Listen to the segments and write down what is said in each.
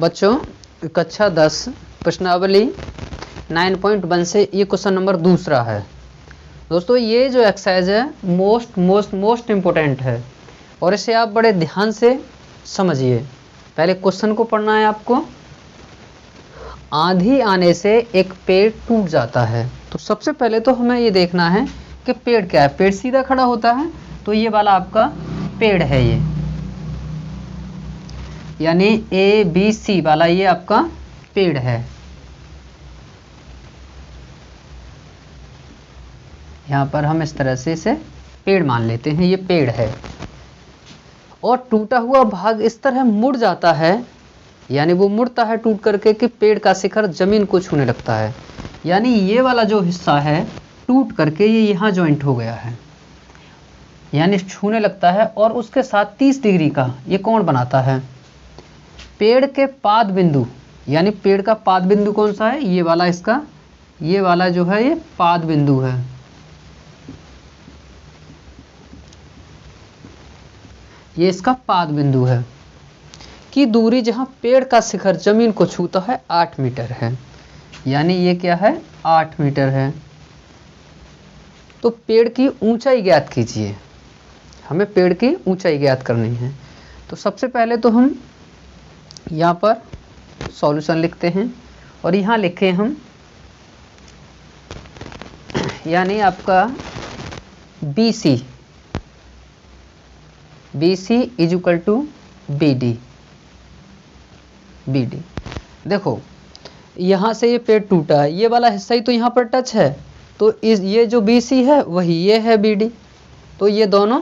बच्चों कक्षा 10 प्रश्नावली 9.1 से ये क्वेश्चन नंबर दूसरा है। दोस्तों ये जो एक्सरसाइज है मोस्ट इम्पोर्टेंट है और इसे आप बड़े ध्यान से समझिए। पहले क्वेश्चन को पढ़ना है आपको। आंधी आने से एक पेड़ टूट जाता है, तो सबसे पहले तो हमें ये देखना है कि पेड़ क्या है। पेड़ सीधा खड़ा होता है, तो ये वाला आपका पेड़ है, ये यानी ABC वाला ये आपका पेड़ है। यहाँ पर हम इस तरह से इसे पेड़ मान लेते हैं, ये पेड़ है। और टूटा हुआ भाग इस तरह मुड़ जाता है, यानी वो मुड़ता है टूट करके कि पेड़ का शिखर जमीन को छूने लगता है। यानी ये वाला जो हिस्सा है टूट करके ये यहाँ ज्वाइंट हो गया है, यानी छूने लगता है। और उसके साथ 30 डिग्री का ये कोण बनाता है। पेड़ के पाद बिंदु, यानी पेड़ का पाद बिंदु कौन सा है? ये वाला, इसका ये वाला जो है ये पाद बिंदु है। ये इसका पाद बिंदु है की दूरी जहां पेड़ का शिखर जमीन को छूता है 8 मीटर है, यानी ये क्या है? 8 मीटर है। तो पेड़ की ऊंचाई ज्ञात कीजिए। हमें पेड़ की ऊंचाई ज्ञात करनी है। तो सबसे पहले तो हम यहाँ पर सॉल्यूशन लिखते हैं और यहाँ लिखे हम, यानी आपका BC is equal to BD। देखो यहाँ से ये पेड़ टूटा है, ये वाला हिस्सा ही तो यहाँ पर टच है, तो ये जो BC है वही ये है BD, तो ये दोनों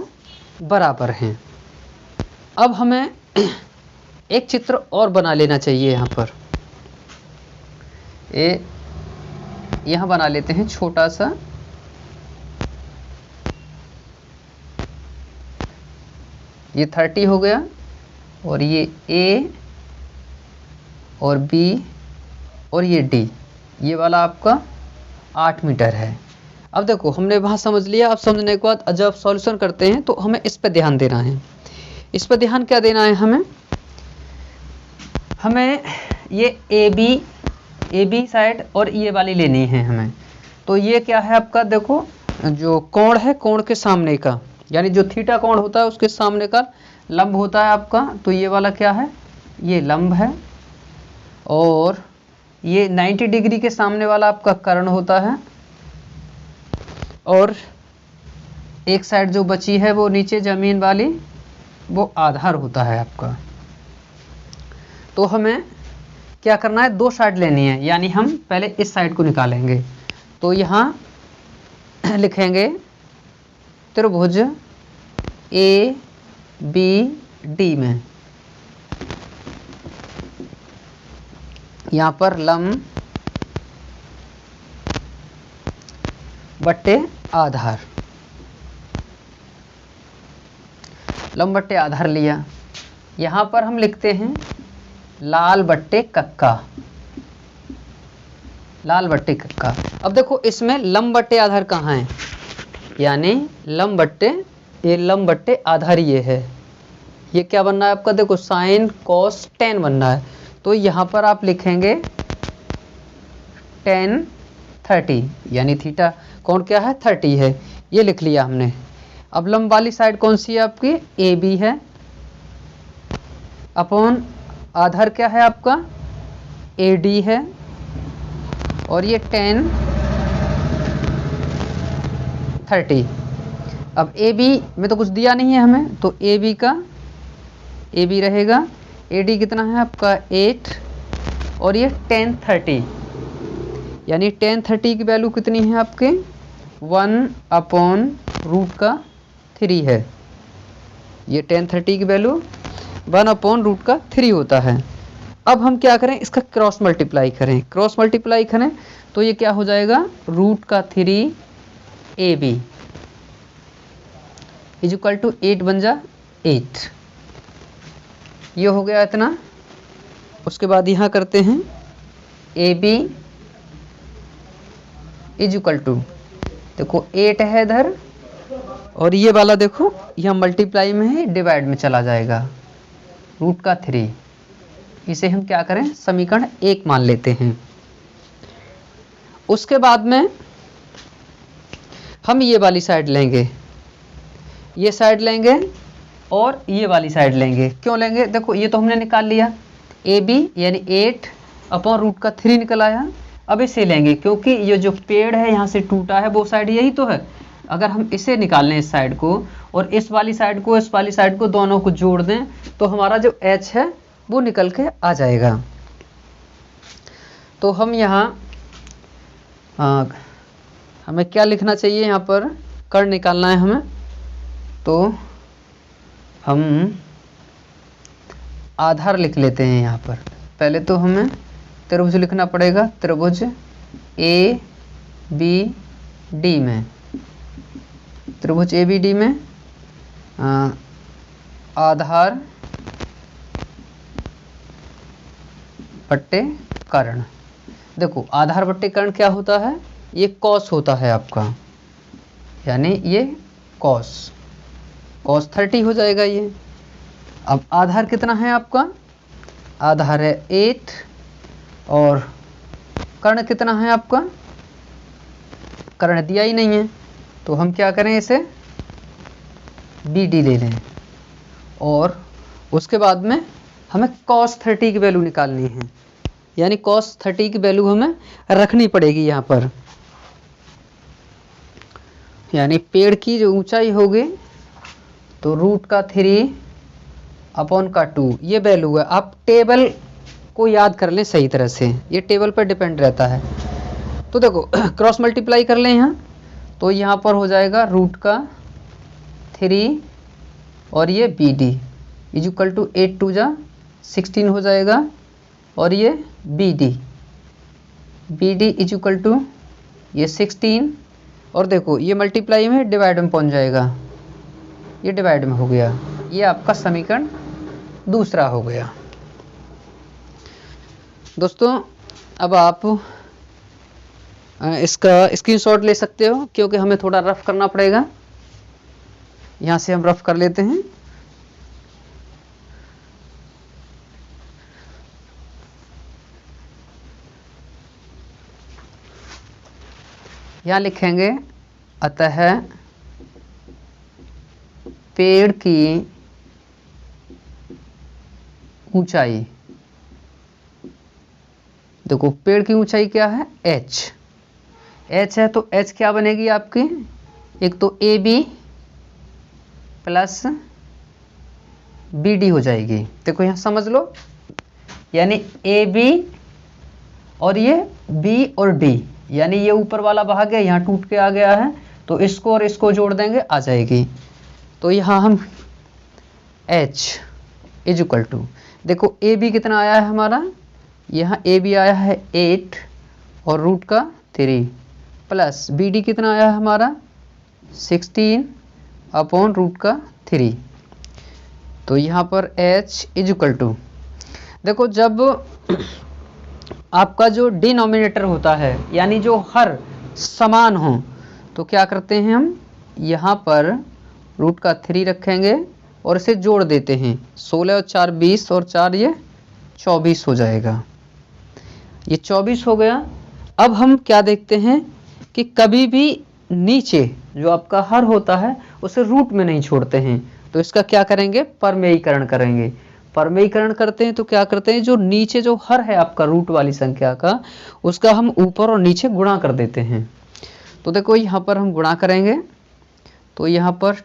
बराबर हैं। अब हमें एक चित्र और बना लेना चाहिए। यहाँ पर यहाँ बना लेते हैं छोटा सा। ये 30 हो गया और ये A और B और ये D, ये वाला आपका 8 मीटर है। अब देखो हमने वहाँ समझ लिया। अब समझने के बाद जब सॉल्यूशन करते हैं तो हमें इस पर ध्यान देना है। इस पर ध्यान क्या देना है? हमें ये AB साइड और ये वाली लेनी है हमें। तो ये क्या है आपका? देखो जो कोण है, कोण के सामने का, यानी जो थीटा कोण होता है उसके सामने का लंब होता है आपका। तो ये वाला क्या है? ये लंब है। और ये 90 डिग्री के सामने वाला आपका कर्ण होता है। और एक साइड जो बची है वो नीचे जमीन वाली, वो आधार होता है आपका। तो हमें क्या करना है? 2 साइड लेनी है, यानी हम पहले इस साइड को निकालेंगे। तो यहाँ लिखेंगे त्रिभुज ABD में, यहाँ पर लंब बट्टे आधार, लंब बट्टे आधार लिया। यहाँ पर हम लिखते हैं लाल बट्टे कक्का, लाल बट्टे कक्का। अब देखो इसमें लंब बट्टे आधार कहाँ है? यानी लंब बट्टे आधार ये है। ये क्या बनना है आपका? देखो साइन कॉस टेन बनना है। तो यहाँ पर आप लिखेंगे tan 30, यानी थीटा कौन क्या है? 30 है। ये लिख लिया हमने। अब लंब वाली साइड कौन सी है आपकी? AB है। अपॉन आधार क्या है आपका? AD है। और ये tan 30। अब AB में तो कुछ दिया नहीं है हमें, तो AB रहेगा। AD कितना है आपका? 8। और ये tan 30, यानी tan 30 की वैल्यू कितनी है आपके? 1/√3 है। ये tan 30 की वैल्यू 1/√3 होता है। अब हम क्या करें? इसका क्रॉस मल्टीप्लाई करें। तो ये क्या हो जाएगा? √3 AB इज इक्वल टू 8 बन जा 8। ये हो गया इतना। उसके बाद यहाँ करते हैं AB इज इक्वल टू, देखो 8 है इधर, और ये वाला देखो यहाँ मल्टीप्लाई में है, डिवाइड में चला जाएगा, √3। इसे हम क्या करें, समीकरण 1 मान लेते हैं। उसके बाद में हम ये वाली साइड लेंगे, ये साइड लेंगे और ये वाली साइड लेंगे। क्यों लेंगे, देखो ये तो हमने निकाल लिया, ए बी यानी 8/√3 निकल आया। अब इसे लेंगे क्योंकि ये जो पेड़ है यहाँ से टूटा है वो साइड यही तो है। अगर हम इसे निकाल लें इस साइड को और इस वाली साइड को, इस वाली साइड को, दोनों को जोड़ दें तो हमारा जो h है वो निकल के आ जाएगा। तो हम यहाँ हमें क्या लिखना चाहिए, यहाँ पर कर्ण निकालना है हमें, तो हम आधार लिख लेते हैं यहाँ पर। पहले तो हमें त्रिभुज लिखना पड़ेगा, त्रिभुज ए बी डी में, त्रिभुज ए बी डी में आधार बट्टे कर्ण। देखो आधार बट्टे कर्ण क्या होता है, ये कॉस होता है आपका, यानी ये कॉस 30 हो जाएगा ये। अब आधार कितना है आपका, आधार है 8 और कर्ण कितना है आपका, कर्ण दिया ही नहीं है, तो हम क्या करें, इसे बी डी ले लें और उसके बाद में हमें cos 30 की वैल्यू निकालनी है, यानी cos 30 की वैल्यू हमें रखनी पड़ेगी यहाँ पर। यानी पेड़ की जो ऊंचाई होगी तो √3/2 ये वैल्यू है। आप टेबल को याद कर लें सही तरह से, ये टेबल पर डिपेंड रहता है। तो देखो क्रॉस मल्टीप्लाई कर लें यहाँ, तो यहाँ पर हो जाएगा √3 और ये बी डी इक्वल टू 8 2 जा 16 हो जाएगा, और ये बी डी इक्वल टू ये 16, और देखो ये मल्टीप्लाई में डिवाइड में पहुंच जाएगा, ये डिवाइड में हो गया। ये आपका समीकरण दूसरा हो गया। दोस्तों अब आप इसका स्क्रीनशॉट ले सकते हो, क्योंकि हमें थोड़ा रफ करना पड़ेगा। यहाँ से हम रफ कर लेते हैं। यहाँ लिखेंगे अतः पेड़ की ऊंचाई, देखो पेड़ की ऊंचाई क्या है, h है, तो h क्या बनेगी आपकी, एक तो A B plus B D हो जाएगी। देखो यहाँ समझ लो, यानी ए बी और ये बी और डी, यानी ये ऊपर वाला भाग है यहाँ टूट के आ गया है, तो इसको और इसको जोड़ देंगे आ जाएगी। तो यहाँ हम h इक्वल टू, देखो ए बी कितना आया है हमारा, यहाँ ए बी आया है 8 और √3 प्लस बी डी कितना आया है हमारा 16/√3। तो यहाँ पर h इक्वल टू, देखो जब आपका जो डिनोमिनेटर होता है यानी जो हर समान हो, तो क्या करते हैं हम यहाँ पर √3 रखेंगे और इसे जोड़ देते हैं, 16 और 4 20 और 4 ये 24 हो जाएगा, ये 24 हो गया। अब हम क्या देखते हैं कि कभी भी नीचे जो आपका हर होता है उसे रूट में नहीं छोड़ते हैं, तो इसका क्या करेंगे, परमेयीकरण करेंगे। परमेयीकरण करते हैं तो क्या करते हैं, जो नीचे जो हर है आपका रूट वाली संख्या का, उसका हम ऊपर और नीचे गुणा कर देते हैं। तो देखो यहाँ पर हम गुणा करेंगे, तो यहाँ पर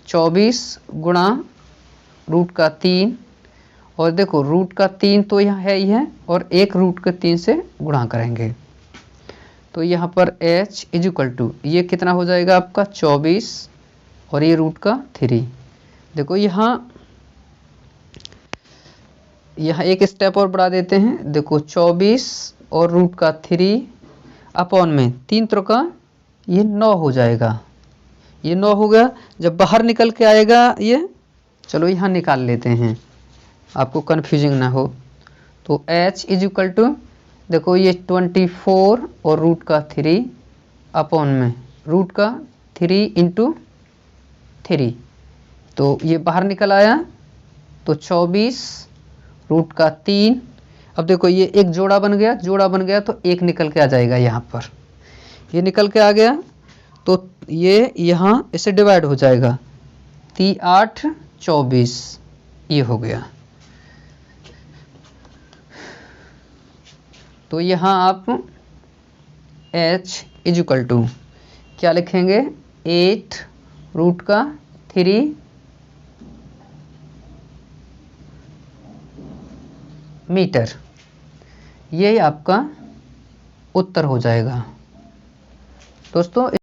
24 गुणा √3, और देखो √3 तो यहाँ है ही है, और एक √3 से गुणा करेंगे, तो यहाँ पर h इक्वल टू ये कितना हो जाएगा आपका 24 और ये √3। देखो यहाँ एक स्टेप और बढ़ा देते हैं, देखो 24 और √3 अपॉन में 3 त्रिका ये 9 हो जाएगा, ये 9 हो गया। जब बाहर निकल के आएगा ये, चलो यहाँ निकाल लेते हैं आपको कन्फ्यूजिंग ना हो, तो h इक्वल टू देखो ये 24 और √3 अपॉन में √3 × 3, तो ये बाहर निकल आया, तो 24 रूट का 3। अब देखो ये एक जोड़ा बन गया तो एक निकल के आ जाएगा यहाँ पर, ये निकल के आ गया तो ये यहाँ इसे डिवाइड हो जाएगा, 3 8 24 ये हो गया। तो यहाँ आप h इज इक्वल टू क्या लिखेंगे, 8 रूट का 3 मीटर, ये आपका उत्तर हो जाएगा दोस्तों।